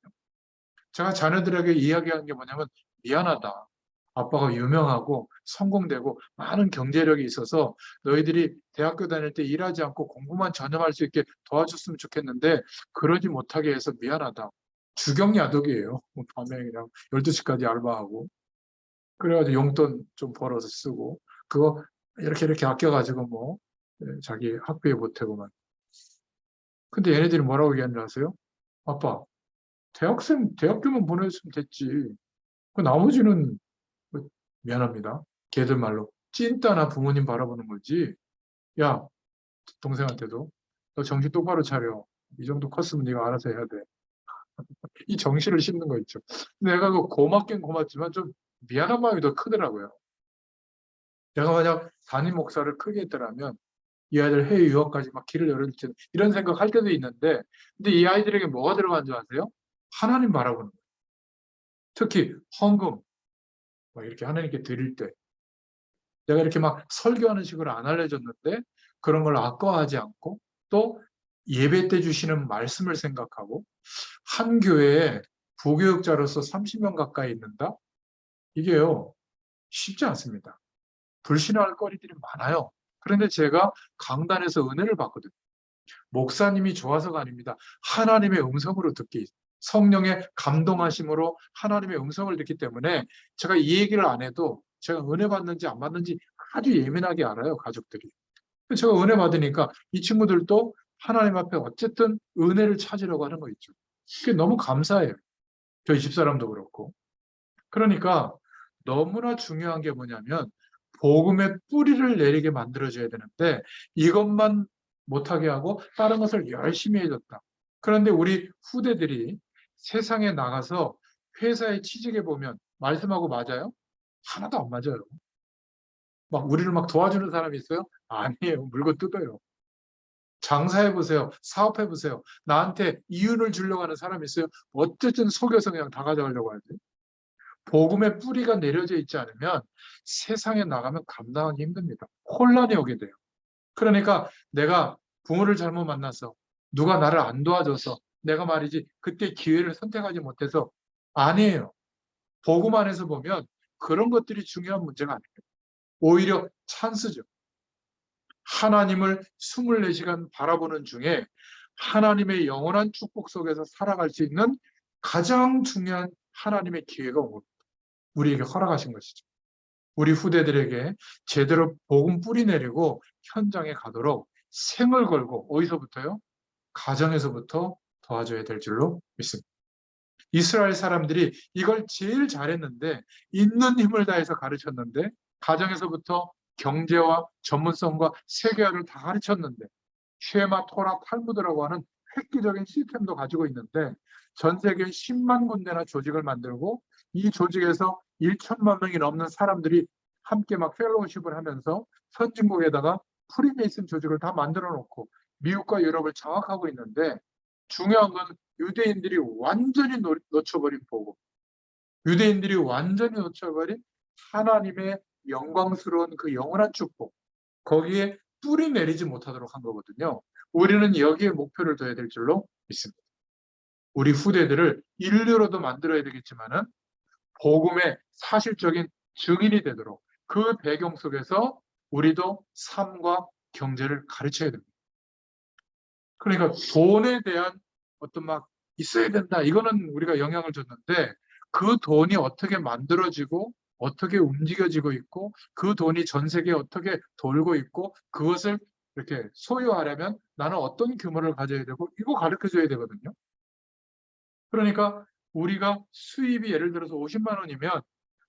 제가 자녀들에게 이야기하는 게 뭐냐면 미안하다. 아빠가 유명하고 성공되고 많은 경제력이 있어서 너희들이 대학교 다닐 때 일하지 않고 공부만 전념할 수 있게 도와줬으면 좋겠는데 그러지 못하게 해서 미안하다. 주경야독이에요. 밤에 그냥 12시까지 알바하고 그래가지고 용돈 좀 벌어서 쓰고 그거 이렇게 아껴가지고 뭐 자기 학비에 보태고만. 근데 얘네들이 뭐라고 얘기하는지 아세요? 아빠 대학교만 보내줬으면 됐지. 그 나머지는 뭐, 미안합니다. 걔들 말로 찐따나 부모님 바라보는 거지. 야, 동생한테도 너 정신 똑바로 차려. 이 정도 컸으면 네가 알아서 해야 돼. 이 정신을 심는 거 있죠. 내가 그 고맙긴 고맙지만 좀 미안한 마음이 더 크더라고요. 내가 만약 담임 목사를 크게 했더라면 이 아이들 해외 유학까지 막 길을 열어줄 텐데 이런 생각할 때도 있는데 근데 이 아이들에게 뭐가 들어간 줄 아세요? 하나님 바라보는 거예요. 특히 헌금 막 이렇게 하나님께 드릴 때 내가 이렇게 막 설교하는 식으로 안 알려줬는데 그런 걸 아까워하지 않고 또 예배 때 주시는 말씀을 생각하고 한 교회에 부교육자로서 30명 가까이 있는다? 이게요 쉽지 않습니다. 불신할 거리들이 많아요. 그런데 제가 강단에서 은혜를 받거든요. 목사님이 좋아서가 아닙니다. 하나님의 음성으로 듣기, 성령의 감동하심으로 하나님의 음성을 듣기 때문에 제가 이 얘기를 안 해도 제가 은혜 받는지 안 받는지 아주 예민하게 알아요, 가족들이. 제가 은혜 받으니까 이 친구들도 하나님 앞에 어쨌든 은혜를 찾으려고 하는 거 있죠. 그게 너무 감사해요. 저희 집사람도 그렇고. 그러니까 너무나 중요한 게 뭐냐면 복음의 뿌리를 내리게 만들어줘야 되는데 이것만 못하게 하고 다른 것을 열심히 해줬다. 그런데 우리 후대들이 세상에 나가서 회사에 취직해 보면 말씀하고 맞아요? 하나도 안 맞아요. 막 우리를 막 도와주는 사람이 있어요? 아니에요. 물고 뜯어요. 장사해보세요. 사업해보세요. 나한테 이윤을 주려고 하는 사람이 있어요? 어쨌든 속여서 그냥 다 가져가려고 하지. 복음의 뿌리가 내려져 있지 않으면 세상에 나가면 감당하기 힘듭니다. 혼란이 오게 돼요. 그러니까 내가 부모를 잘못 만나서 누가 나를 안 도와줘서 내가 말이지 그때 기회를 선택하지 못해서 아니에요. 복음 안에서 보면 그런 것들이 중요한 문제가 아니에요. 오히려 찬스죠. 하나님을 24시간 바라보는 중에 하나님의 영원한 축복 속에서 살아갈 수 있는 가장 중요한 하나님의 기회가 온 겁니다. 우리에게 허락하신 것이죠. 우리 후대들에게 제대로 복음 뿌리 내리고 현장에 가도록 생을 걸고 어디서부터요? 가정에서부터 도와줘야 될 줄로 믿습니다. 이스라엘 사람들이 이걸 제일 잘했는데 있는 힘을 다해서 가르쳤는데 가정에서부터 경제와 전문성과 세계화를 다 가르쳤는데 쉐마, 토라, 탈무드라고 하는 획기적인 시스템도 가지고 있는데 전 세계 10만 군데나 조직을 만들고 이 조직에서 1천만 명이 넘는 사람들이 함께 막 펠로우십을 하면서 선진국에다가 프리메이슨 조직을 다 만들어 놓고 미국과 유럽을 장악하고 있는데 중요한 건 유대인들이 완전히 놓쳐버린 복음, 유대인들이 완전히 놓쳐버린 하나님의 영광스러운 그 영원한 축복, 거기에 뿌리 내리지 못하도록 한 거거든요. 우리는 여기에 목표를 둬야 될 줄로 믿습니다. 우리 후대들을 인류로도 만들어야 되겠지만은 복음의 사실적인 증인이 되도록 그 배경 속에서 우리도 삶과 경제를 가르쳐야 됩니다. 그러니까 돈에 대한 어떤 막 있어야 된다. 이거는 우리가 영향을 줬는데 그 돈이 어떻게 만들어지고 어떻게 움직여지고 있고 그 돈이 전 세계에 어떻게 돌고 있고 그것을 이렇게 소유하려면 나는 어떤 규모를 가져야 되고 이거 가르쳐 줘야 되거든요. 그러니까 우리가 수입이 예를 들어서 50만 원이면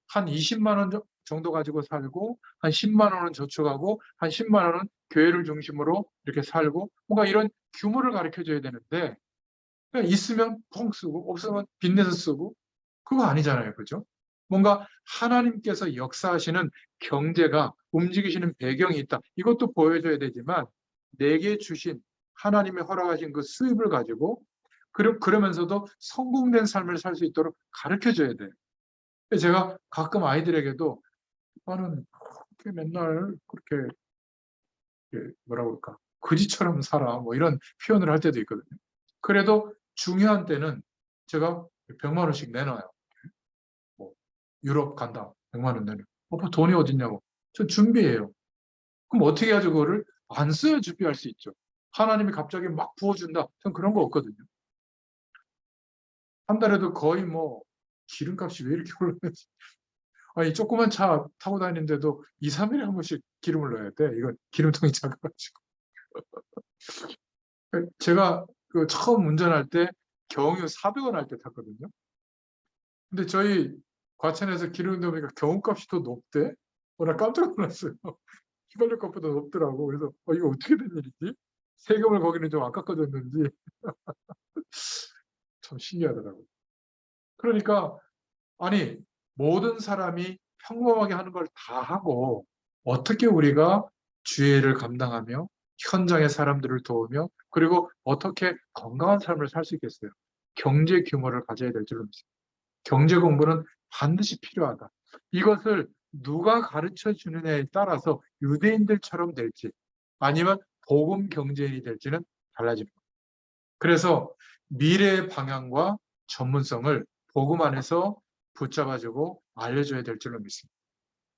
한 20만 원 정도 가지고 살고 한 10만 원은 저축하고 한 10만 원은 교회를 중심으로 이렇게 살고 뭔가 이런 규모를 가르쳐 줘야 되는데 그냥 있으면 펑 쓰고 없으면 빚내서 쓰고 그거 아니잖아요. 그죠? 뭔가 하나님께서 역사하시는 경제가 움직이시는 배경이 있다. 이것도 보여줘야 되지만 내게 주신 하나님의 허락하신 그 수입을 가지고 그러면서도 성공된 삶을 살 수 있도록 가르쳐 줘야 돼요. 제가 가끔 아이들에게도 나는 그렇게 맨날 그렇게 뭐라 그럴까 거지처럼 살아 뭐 이런 표현을 할 때도 있거든요. 그래도 중요한 때는 제가 100만 원씩 내놔요. 뭐 유럽 간다 100만 원 내놔. 돈이 어딨냐고. 전 준비해요. 그럼 어떻게 해야지 그거를 안 써야 준비할 수 있죠. 하나님이 갑자기 막 부어준다. 전 그런 거 없거든요. 한 달에도 거의 뭐 기름값이 왜 이렇게 올랐는지. 아니 조그만 차 타고 다니는데도 2, 3일에 한 번씩 기름을 넣어야 돼. 이거 기름통이 작아가지고. 제가 그 처음 운전할 때 경유 400원 할 때 탔거든요. 근데 저희 과천에서 기름 넣으니까 경유값이 더 높대. 나 깜짝 놀랐어요. 휘발유 값보다 높더라고. 그래서 이거 어떻게 된 일이지? 세금을 거기는 좀 안 깎아줬는지 참 신기하더라고요. 그러니까 아니 모든 사람이 평범하게 하는 걸 다 하고 어떻게 우리가 주의를 감당하며 현장의 사람들을 도우며 그리고 어떻게 건강한 삶을 살 수 있겠어요? 경제 규모를 가져야 될 줄로 믿습니다. 경제 공부는 반드시 필요하다. 이것을 누가 가르쳐 주느냐에 따라서 유대인들처럼 될지 아니면 복음 경제인이 될지는 달라집니다. 그래서 미래의 방향과 전문성을 복음 안에서 붙잡아주고 알려줘야 될 줄로 믿습니다.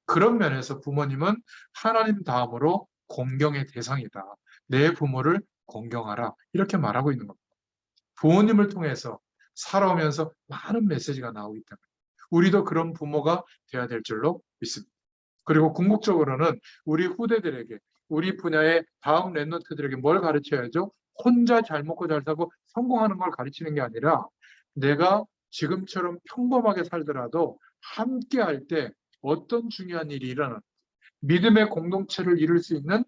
그런 면에서 부모님은 하나님 다음으로 공경의 대상이다. 내 부모를 공경하라. 이렇게 말하고 있는 겁니다. 부모님을 통해서 살아오면서 많은 메시지가 나오기 때문에 우리도 그런 부모가 되어야 될 줄로 믿습니다. 그리고 궁극적으로는 우리 후대들에게 우리 분야의 다음 랩런트들에게 뭘 가르쳐야죠? 혼자 잘 먹고 잘 사고 성공하는 걸 가르치는 게 아니라 내가 지금처럼 평범하게 살더라도 함께 할 때 어떤 중요한 일이 일어나는 믿음의 공동체를 이룰 수 있는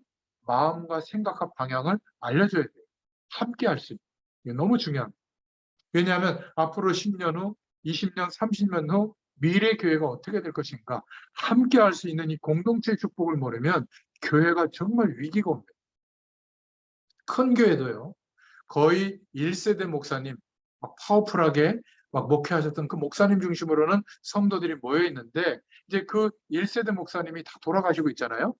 마음과 생각과 방향을 알려줘야 돼요. 함께 할 수 있는. 이게 너무 중요합니다. 왜냐하면 앞으로 10년 후, 20년, 30년 후 미래 교회가 어떻게 될 것인가, 함께 할 수 있는 이 공동체 축복을 모르면 교회가 정말 위기가 옵니다. 큰 교회도요, 거의 1세대 목사님, 막 파워풀하게 막 목회하셨던 그 목사님 중심으로는 성도들이 모여 있는데, 이제 그 1세대 목사님이 다 돌아가시고 있잖아요.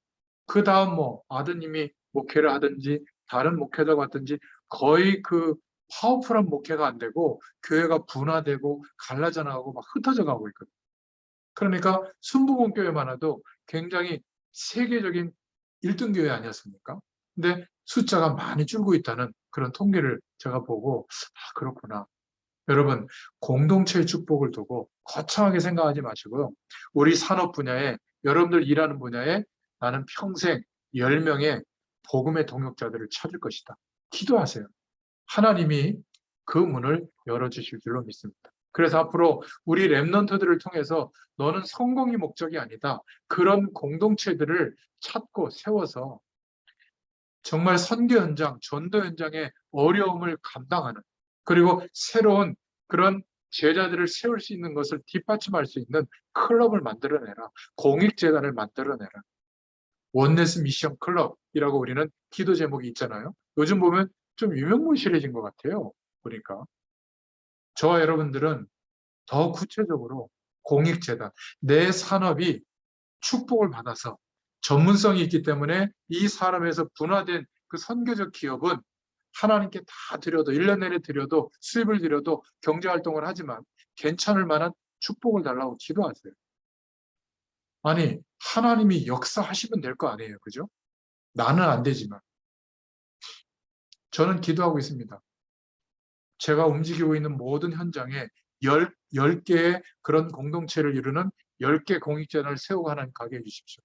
그 다음 뭐 아드님이 목회를 하든지 다른 목회자가 왔든지 거의 그 파워풀한 목회가 안 되고 교회가 분화되고 갈라져 나가고 막 흩어져 가고 있거든요. 그러니까 순복음교회만 해도 굉장히 세계적인 1등 교회 아니었습니까? 근데 숫자가 많이 줄고 있다는 그런 통계를 제가 보고, 아, 그렇구나. 여러분, 공동체의 축복을 두고 거창하게 생각하지 마시고요. 우리 산업 분야에, 여러분들 일하는 분야에 나는 평생 10명의 복음의 동역자들을 찾을 것이다. 기도하세요. 하나님이 그 문을 열어주실 줄로 믿습니다. 그래서 앞으로 우리 랩런트들을 통해서 너는 성공이 목적이 아니다, 그런 공동체들을 찾고 세워서 정말 선교 현장, 전도 현장의 어려움을 감당하는, 그리고 새로운 그런 제자들을 세울 수 있는 것을 뒷받침할 수 있는 클럽을 만들어내라. 공익재단을 만들어내라. 원네스 미션 클럽이라고 우리는 기도 제목이 있잖아요. 요즘 보면 좀 유명무실해진 것 같아요. 보니까. 저와 여러분들은 더 구체적으로 공익재단, 내 산업이 축복을 받아서 전문성이 있기 때문에 이 사람에서 분화된 그 선교적 기업은 하나님께 다 드려도, 1년 내내 드려도, 수입을 드려도 경제활동을 하지만 괜찮을 만한 축복을 달라고 기도하세요. 아니, 하나님이 역사하시면 될 거 아니에요. 그죠? 나는 안 되지만. 저는 기도하고 있습니다. 제가 움직이고 있는 모든 현장에 10개의 그런 공동체를 이루는 10개 공익재단을 세우고 하나님 가게 해주십시오.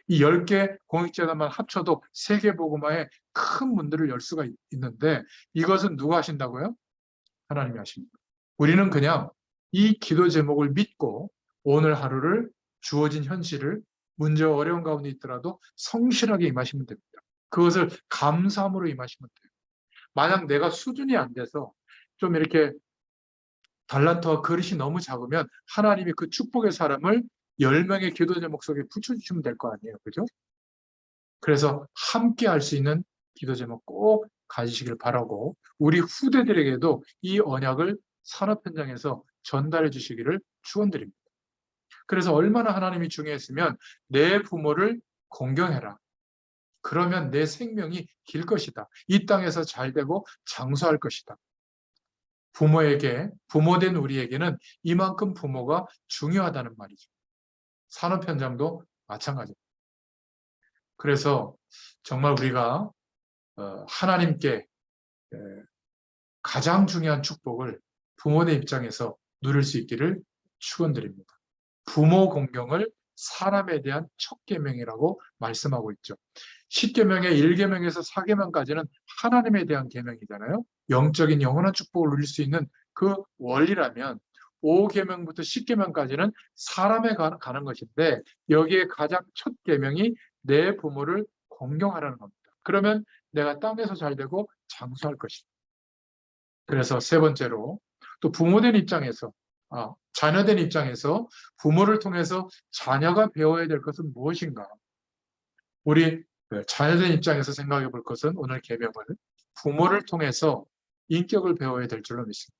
이 10개 공익재단만 합쳐도 세계복음화에 큰 문들을 열 수가 있는데, 이것은 누가 하신다고요? 하나님이 하십니다. 우리는 그냥 이 기도 제목을 믿고 오늘 하루를, 주어진 현실을, 문제와 어려운 가운데 있더라도 성실하게 임하시면 됩니다. 그것을 감사함으로 임하시면 돼요. 만약 내가 수준이 안 돼서 좀 이렇게 달란트와 그릇이 너무 작으면 하나님이 그 축복의 사람을 10명의 기도 제목 속에 붙여주시면 될 거 아니에요. 그죠? 그래서 함께 할 수 있는 기도 제목 꼭 가지시길 바라고, 우리 후대들에게도 이 언약을 산업 현장에서 전달해 주시기를 축원드립니다. 그래서 얼마나 하나님이 중요했으면 내 부모를 공경해라. 그러면 내 생명이 길 것이다. 이 땅에서 잘 되고 장수할 것이다. 부모에게, 부모된 우리에게는 이만큼 부모가 중요하다는 말이죠. 산업 현장도 마찬가지입니다. 그래서 정말 우리가 하나님께 가장 중요한 축복을 부모의 입장에서 누릴 수 있기를 축원드립니다. 부모 공경을 사람에 대한 첫 계명이라고 말씀하고 있죠. 10계명의 1계명에서 4계명까지는 하나님에 대한 계명이잖아요. 영적인 영원한 축복을 누릴 수 있는 그 원리라면 5계명부터 10계명까지는 사람에 가는 것인데, 여기에 가장 첫 계명이 내 부모를 공경하라는 겁니다. 그러면 내가 땅에서 잘 되고 장수할 것이다. 그래서 세 번째로, 또 부모된 입장에서, 자녀된 입장에서 부모를 통해서 자녀가 배워야 될 것은 무엇인가? 우리 자녀된 입장에서 생각해 볼 것은, 오늘 계명을 부모를 통해서 인격을 배워야 될 줄로 믿습니다.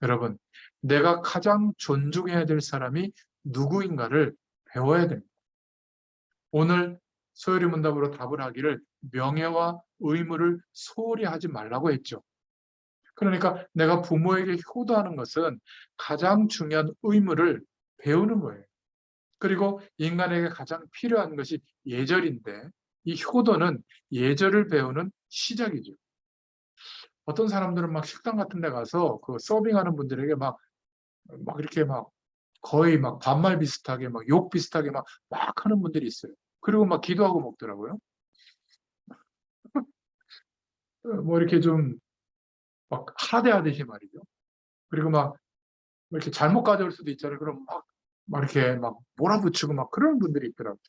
여러분, 내가 가장 존중해야 될 사람이 누구인가를 배워야 됩니다. 오늘 소요리 문답으로 답을 하기를 명예와 의무를 소홀히 하지 말라고 했죠. 그러니까 내가 부모에게 효도하는 것은 가장 중요한 의무를 배우는 거예요. 그리고 인간에게 가장 필요한 것이 예절인데, 이 효도는 예절을 배우는 시작이죠. 어떤 사람들은 막 식당 같은 데 가서 그 서빙하는 분들에게 막 이렇게 막 거의 막 반말 비슷하게 막 욕 비슷하게 막 하는 분들이 있어요. 그리고 막 기도하고 먹더라고요. 뭐 이렇게 좀 막 하대하듯이 말이죠. 그리고 막 이렇게 잘못 가져올 수도 있잖아요. 그럼 막 이렇게 막 몰아붙이고 막 그러는 분들이 있더라고요.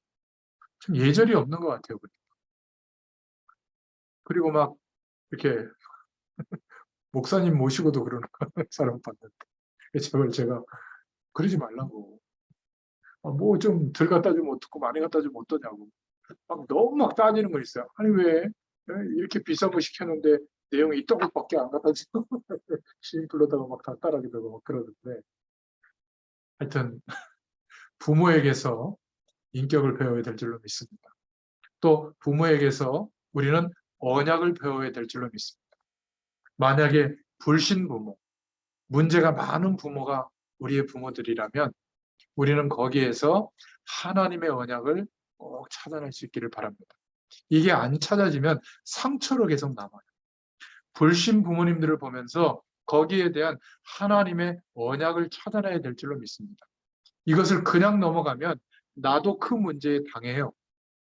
참 예절이 없는 것 같아요. 그리고 막 이렇게 목사님 모시고도 그러는 사람 봤는데, 제발 제가 그러지 말라고. 뭐 좀 덜 갖다 주면 어떻고 많이 갖다 주면 어떠냐고. 막 너무 막 따지는 거 있어요. 아니 왜 이렇게 비싼 거 시켰는데 내용이 이딴 것밖에 안 갖다 줘. 시인플로다가 막 다 따라기도 막 그러는데 하여튼 부모에게서 인격을 배워야 될 줄로 믿습니다. 또 부모에게서 우리는 언약을 배워야 될 줄로 믿습니다. 만약에 불신 부모, 문제가 많은 부모가 우리의 부모들이라면 우리는 거기에서 하나님의 언약을 꼭 찾아낼 수 있기를 바랍니다. 이게 안 찾아지면 상처로 계속 남아요. 불신 부모님들을 보면서 거기에 대한 하나님의 언약을 찾아내야 될 줄로 믿습니다. 이것을 그냥 넘어가면 나도 그 문제에 당해요.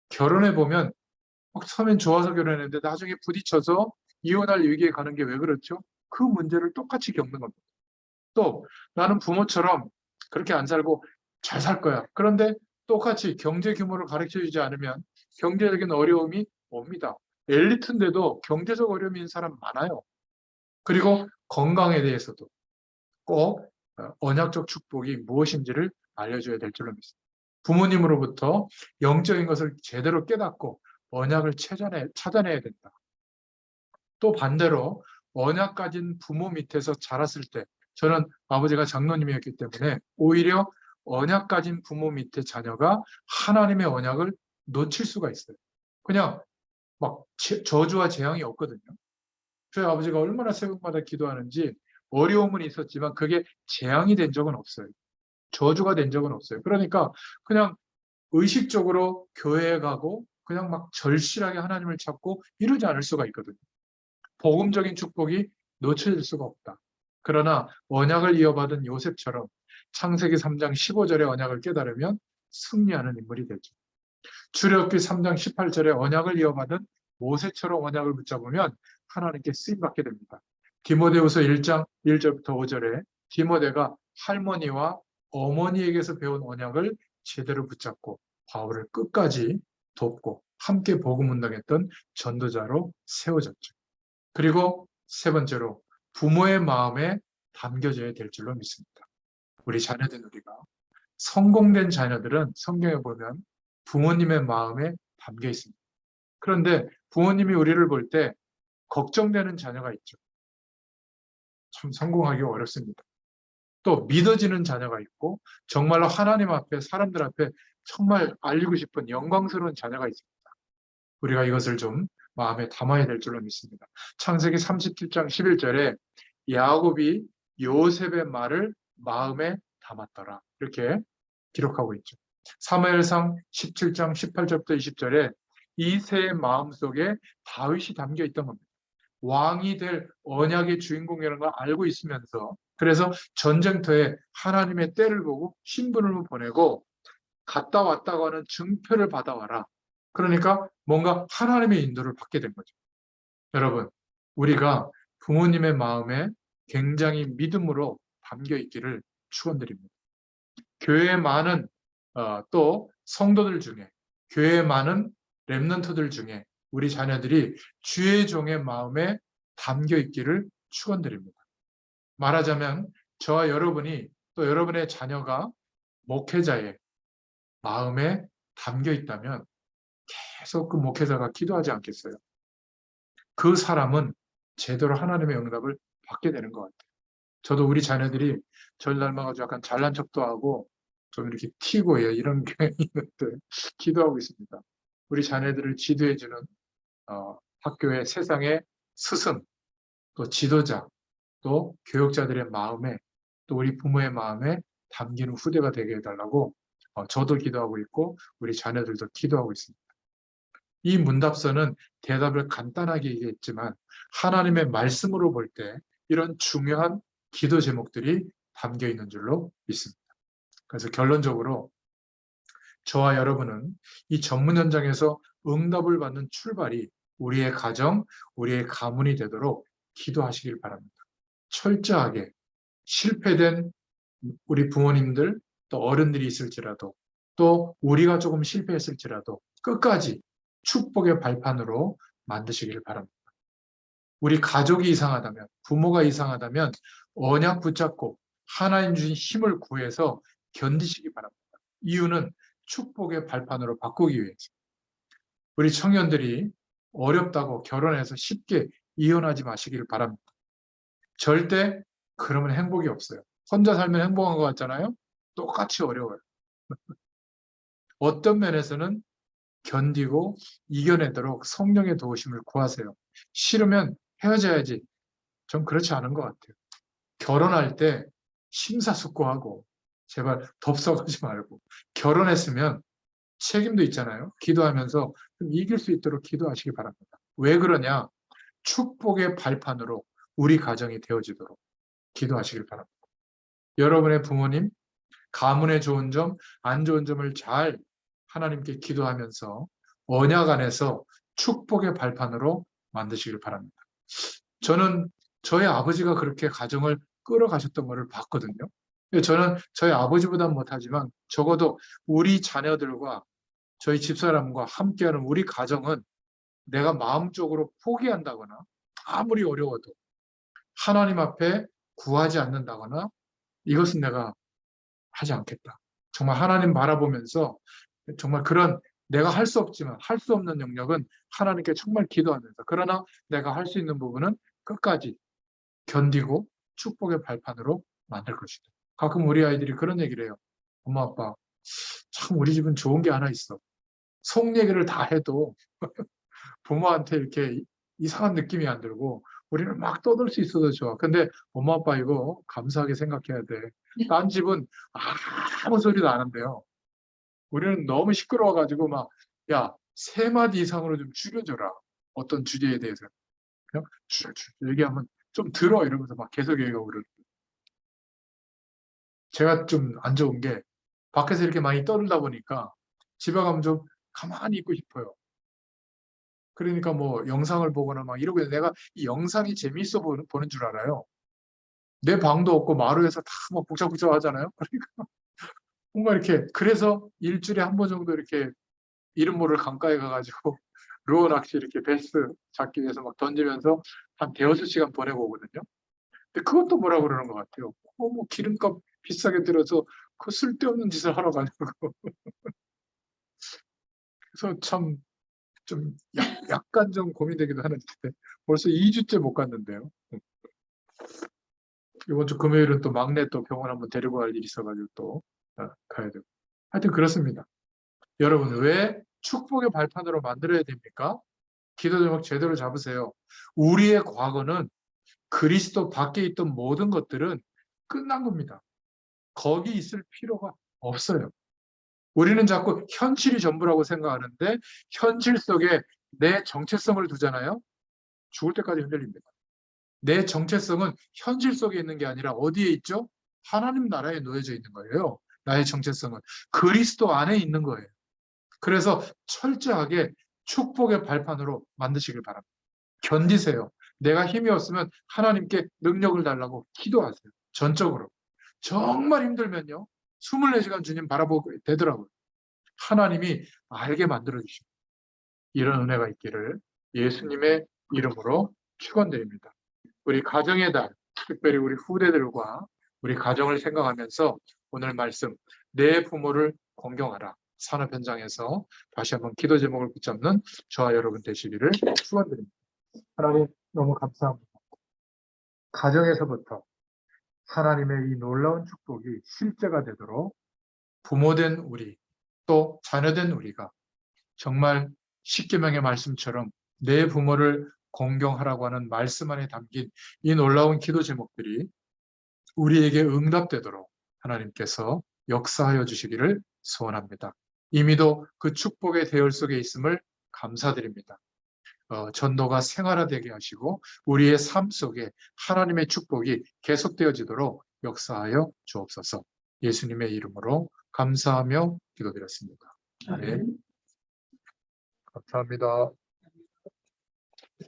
결혼해보면 처음엔 좋아서 결혼했는데 나중에 부딪혀서 이혼할 위기에 가는 게 왜 그렇죠? 그 문제를 똑같이 겪는 겁니다. 또 나는 부모처럼 그렇게 안 살고 잘 살 거야. 그런데 똑같이 경제 규모를 가르쳐주지 않으면 경제적인 어려움이 옵니다. 엘리트인데도 경제적 어려움이 있는 사람 많아요. 그리고 건강에 대해서도 꼭 언약적 축복이 무엇인지를 알려줘야 될 줄로 믿습니다. 부모님으로부터 영적인 것을 제대로 깨닫고 언약을 찾아내야 된다. 또 반대로 언약 가진 부모 밑에서 자랐을 때 저는 아버지가 장로님이었기 때문에 오히려 언약 가진 부모 밑에 자녀가 하나님의 언약을 놓칠 수가 있어요. 그냥 막 저주와 재앙이 없거든요. 저희 아버지가 얼마나 새벽마다 기도하는지 어려움은 있었지만 그게 재앙이 된 적은 없어요. 저주가 된 적은 없어요. 그러니까 그냥 의식적으로 교회에 가고 그냥 막 절실하게 하나님을 찾고 이러지 않을 수가 있거든요. 복음적인 축복이 놓쳐질 수가 없다. 그러나 언약을 이어받은 요셉처럼 창세기 3장 15절의 언약을 깨달으면 승리하는 인물이 되죠. 출애굽기 3장 18절의 언약을 이어받은 모세처럼 언약을 붙잡으면 하나님께 쓰임받게 됩니다. 디모데후서 1장 1절부터 5절에 디모데가 할머니와 어머니에게서 배운 언약을 제대로 붙잡고 바울을 끝까지 돕고 함께 복음 운동했던 전도자로 세워졌죠. 그리고 세 번째로 부모의 마음에 담겨져야 될 줄로 믿습니다. 우리 자녀들 우리가 성공된 자녀들은 성경에 보면 부모님의 마음에 담겨 있습니다. 그런데 부모님이 우리를 볼 때 걱정되는 자녀가 있죠. 참 성공하기 어렵습니다. 또 믿어지는 자녀가 있고 정말로 하나님 앞에 사람들 앞에 정말 알리고 싶은 영광스러운 자녀가 있습니다. 우리가 이것을 좀 마음에 담아야 될 줄로 믿습니다. 창세기 37장 11절에 야곱이 요셉의 말을 마음에 담았더라. 이렇게 기록하고 있죠. 사무엘상 17장 18절부터 20절에 이새의 마음속에 다윗이 담겨 있던 겁니다. 왕이 될 언약의 주인공이라는 걸 알고 있으면서 그래서 전쟁터에 하나님의 때를 보고 신분을 보내고 갔다 왔다고 하는 증표를 받아와라. 그러니까 뭔가 하나님의 인도를 받게 된 거죠. 여러분, 우리가 부모님의 마음에 굉장히 믿음으로 담겨 있기를 축원드립니다. 교회에 많은 또 성도들 중에 교회에 많은 렘넌트들 중에 우리 자녀들이 주의 종의 마음에 담겨 있기를 축원드립니다. 말하자면 저와 여러분이 또 여러분의 자녀가 목회자의 마음에 담겨 있다면 계속 그 목회자가 기도하지 않겠어요? 그 사람은 제대로 하나님의 응답을 받게 되는 것 같아요. 저도 우리 자녀들이 저를 닮아가지고 약간 잘난 척도 하고 좀 이렇게 튀고 이런 게 있는데 기도하고 있습니다. 우리 자녀들을 지도해주는 학교의 세상의 스승, 또 지도자, 또 교육자들의 마음에 또 우리 부모의 마음에 담기는 후대가 되게 해달라고 저도 기도하고 있고 우리 자녀들도 기도하고 있습니다. 이 문답서는 대답을 간단하게 얘기했지만 하나님의 말씀으로 볼 때 이런 중요한 기도 제목들이 담겨 있는 줄로 믿습니다. 그래서 결론적으로 저와 여러분은 이 전문 현장에서 응답을 받는 출발이 우리의 가정, 우리의 가문이 되도록 기도하시길 바랍니다. 철저하게 실패된 우리 부모님들 또 어른들이 있을지라도 또 우리가 조금 실패했을지라도 끝까지 축복의 발판으로 만드시길 바랍니다. 우리 가족이 이상하다면 부모가 이상하다면 언약 붙잡고 하나님 주신 힘을 구해서 견디시기 바랍니다. 이유는 축복의 발판으로 바꾸기 위해서. 우리 청년들이 어렵다고 결혼해서 쉽게 이혼하지 마시기를 바랍니다. 절대 그러면 행복이 없어요. 혼자 살면 행복한 것 같잖아요? 똑같이 어려워요. 어떤 면에서는 견디고 이겨내도록 성령의 도우심을 구하세요. 싫으면 헤어져야지. 전 그렇지 않은 것 같아요. 결혼할 때 심사숙고하고 제발 덥석하지 말고 결혼했으면 책임도 있잖아요. 기도하면서 좀 이길 수 있도록 기도하시기 바랍니다. 왜 그러냐? 축복의 발판으로 우리 가정이 되어지도록 기도하시길 바랍니다. 여러분의 부모님, 가문의 좋은 점, 안 좋은 점을 잘 하나님께 기도하면서 언약 안에서 축복의 발판으로 만드시길 바랍니다. 저는 저희 아버지가 그렇게 가정을 끌어가셨던 것을 봤거든요. 저는 저희 아버지보다는 못하지만 적어도 우리 자녀들과 저희 집사람과 함께하는 우리 가정은 내가 마음적으로 포기한다거나 아무리 어려워도 하나님 앞에 구하지 않는다거나 이것은 내가 하지 않겠다. 정말 하나님 바라보면서 정말 그런 내가 할 수 없지만 할 수 없는 영역은 하나님께 정말 기도하면서 그러나 내가 할 수 있는 부분은 끝까지 견디고 축복의 발판으로 만들 것이다. 가끔 우리 아이들이 그런 얘기를 해요. 엄마 아빠 참 우리 집은 좋은 게 하나 있어. 속 얘기를 다 해도 부모한테 이렇게 이상한 느낌이 안 들고 우리는 막 떠들 수 있어도 좋아. 근데 엄마 아빠 이거 감사하게 생각해야 돼. 딴 집은 아무 소리도 안 한대요. 우리는 너무 시끄러워가지고 막 야, 3마디 이상으로 좀 줄여줘라. 어떤 주제에 대해서. 그냥 줄줄 얘기하면 좀 들어 이러면서 막 계속 얘기하고 그러는. 제가 좀 안 좋은 게 밖에서 이렇게 많이 떠들다 보니까 집에 가면 좀 가만히 있고 싶어요. 그러니까 뭐 영상을 보거나 막 이러고 내가 이 영상이 재미있어 보는 줄 알아요. 내 방도 없고 마루에서 다 막 북적북적 하잖아요. 그러니까 뭔가 이렇게 그래서 일주일에 한 번 정도 이렇게 이름 모를 강가에 가가지고 루어 낚시 이렇게 베스 잡기 위해서 막 던지면서 한 대여섯 시간 보내고 오거든요. 근데 그것도 뭐라고 그러는 것 같아요. 뭐 기름값 비싸게 들어서 그 쓸데없는 짓을 하러 가냐고. 그래서 참 좀 약간 좀 고민되기도 하는데 벌써 2주째 못 갔는데요. 이번 주 금요일은 또 막내 또 병원 한번 데리고 갈 일이 있어가지고 또 가야 되고. 하여튼 그렇습니다. 여러분 왜 축복의 발판으로 만들어야 됩니까? 기도 제목 제대로 잡으세요. 우리의 과거는 그리스도 밖에 있던 모든 것들은 끝난 겁니다. 거기 있을 필요가 없어요. 우리는 자꾸 현실이 전부라고 생각하는데 현실 속에 내 정체성을 두잖아요. 죽을 때까지 흔들립니다. 내 정체성은 현실 속에 있는 게 아니라 어디에 있죠? 하나님 나라에 놓여져 있는 거예요. 나의 정체성은 그리스도 안에 있는 거예요. 그래서 철저하게 축복의 발판으로 만드시길 바랍니다. 견디세요. 내가 힘이 없으면 하나님께 능력을 달라고 기도하세요. 전적으로. 정말 힘들면요. 24시간 주님 바라보게 되더라고요. 하나님이 알게 만들어주십니다. 이런 은혜가 있기를 예수님의 이름으로 축원드립니다. 우리 가정의 달, 특별히 우리 후대들과 우리 가정을 생각하면서 오늘 말씀 내 부모를 공경하라. 산업 현장에서 다시 한번 기도 제목을 붙잡는 저와 여러분 되시기를 축원드립니다. 하나님 너무 감사합니다. 가정에서부터 하나님의 이 놀라운 축복이 실제가 되도록 부모된 우리 또 자녀된 우리가 정말 십계명의 말씀처럼 내 부모를 공경하라고 하는 말씀 안에 담긴 이 놀라운 기도 제목들이 우리에게 응답되도록 하나님께서 역사하여 주시기를 소원합니다. 이미도 그 축복의 대열 속에 있음을 감사드립니다. 전도가 생활화되게 하시고 우리의 삶 속에 하나님의 축복이 계속되어지도록 역사하여 주옵소서. 예수님의 이름으로 감사하며 기도드렸습니다. 네. 감사합니다.